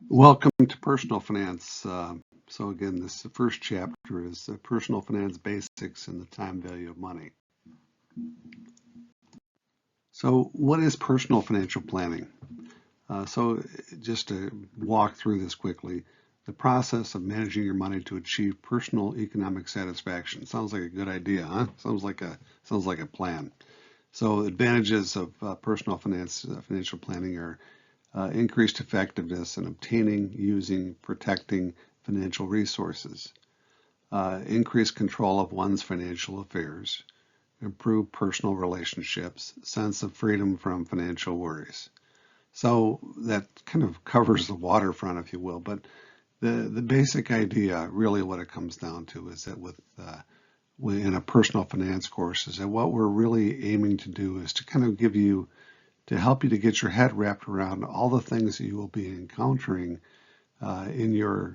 Welcome to Personal Finance. So again, this the first chapter is Personal Finance Basics and the Time Value of Money. So what is personal financial planning? So just to walk through this quickly, the process of managing your money to achieve personal economic satisfaction. Sounds like a good idea, huh? Sounds like a plan. So advantages of personal financial planning are increased effectiveness in obtaining, using, protecting financial resources, increased control of one's financial affairs, improve personal relationships, sense of freedom from financial worries. So that kind of covers the waterfront, if you will. But the basic idea, really, what it comes down to is that in a personal finance course, is that what we're really aiming to do is to kind of to help you to get your head wrapped around all the things that you will be encountering in your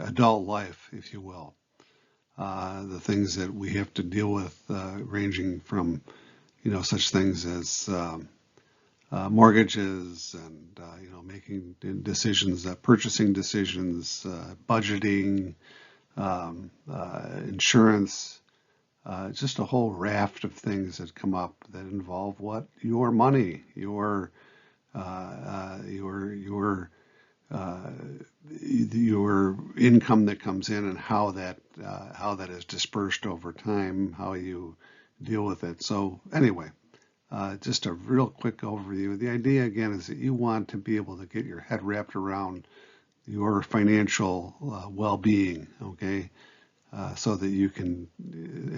adult life, if you will. The things that we have to deal with, ranging from such things as mortgages and making decisions, purchasing decisions, budgeting, insurance, just a whole raft of things that come up that involve what your money, uh, your income that comes in, and how that is dispersed over time, how you deal with it. So anyway, just a real quick overview. The idea again is that you want to be able to get your head wrapped around your financial well-being, okay? So that you can,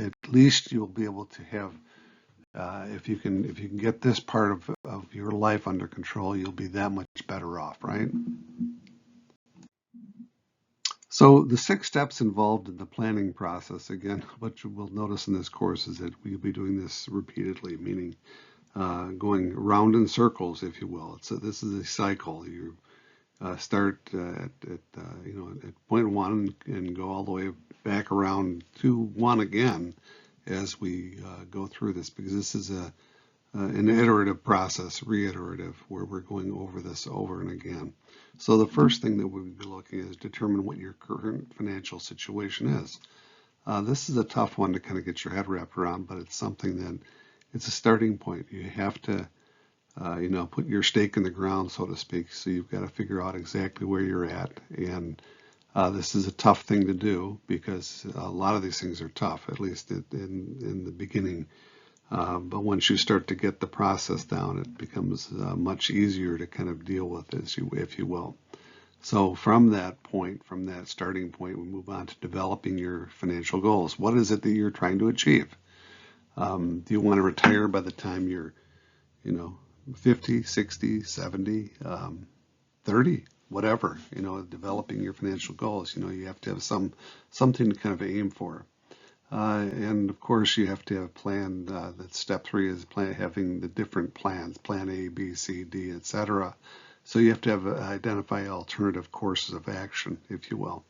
at least you'll be able to have, if you can get this part of your life under control, you'll be that much better off, right? So the 6 steps involved in the planning process, again, what you will notice in this course is that we'll be doing this repeatedly, meaning going round in circles, if you will. This is a cycle. You start at point one and go all the way back around to one again as we go through this, because this is an iterative process, reiterative, where we're going over this over and again. So the first thing that we'll be looking at is determine what your current financial situation is. This is a tough one to kind of get your head wrapped around, but it's something that it's a starting point. You have to put your stake in the ground, so to speak. So you've got to figure out exactly where you're at. And this is a tough thing to do because a lot of these things are tough, at least in the beginning. But once you start to get the process down, it becomes much easier to kind of deal with, if you will. So from that point, from that starting point, we move on to developing your financial goals. What is it that you're trying to achieve? Do you want to retire by the time you're, 50, 60, 70, 30, whatever, developing your financial goals? You have to have something to kind of aim for. And of course, you have to have a plan. That step 3 is having the different plans, plan A, B, C, D, etc. So you have to identify alternative courses of action, if you will.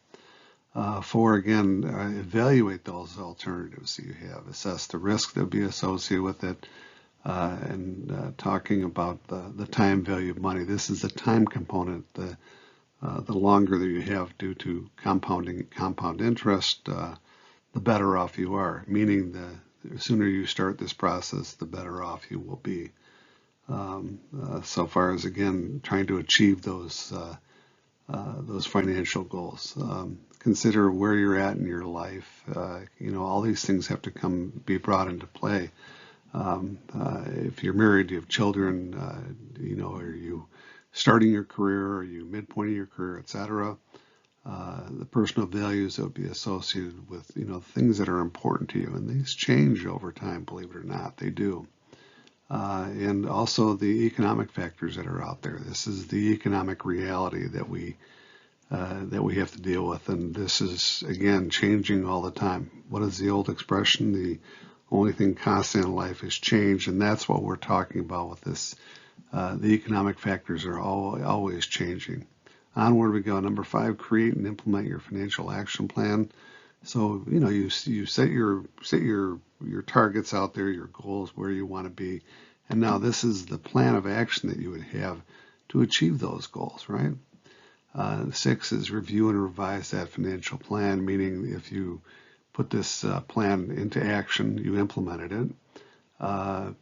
4, again, evaluate those alternatives that you have. Assess the risk that will be associated with it. And talking about the time value of money. This is the time component. The longer that you have due to compound interest, the better off you are, meaning the sooner you start this process, the better off you will be. So far as, again, trying to achieve those financial goals. Consider where you're at in your life. All these things have to be brought into play. If you're married, you have children, are you starting your career, are you midpoint of your career, etc. The personal values that would be associated with, things that are important to you. And these change over time, believe it or not, they do. And also the economic factors that are out there. This is the economic reality that we have to deal with. And this is, again, changing all the time. What is the old expression? The only thing constant in life is change. And that's what we're talking about with this. The economic factors are always changing. Onward we go. Number 5, create and implement your financial action plan. So, you set your targets out there, your goals, where you want to be. And now this is the plan of action that you would have to achieve those goals, right? 6 is review and revise that financial plan, meaning if you put this plan into action, you implemented it.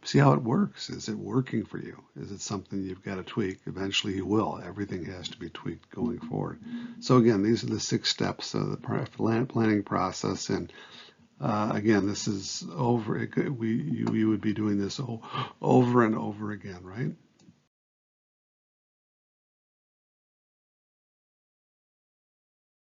See how it works. Is it working for you? Is it something you've got to tweak? Eventually you will. Everything has to be tweaked going forward. So again, these are the 6 steps of the planning process. And again, this is over. You would be doing this over and over again, right?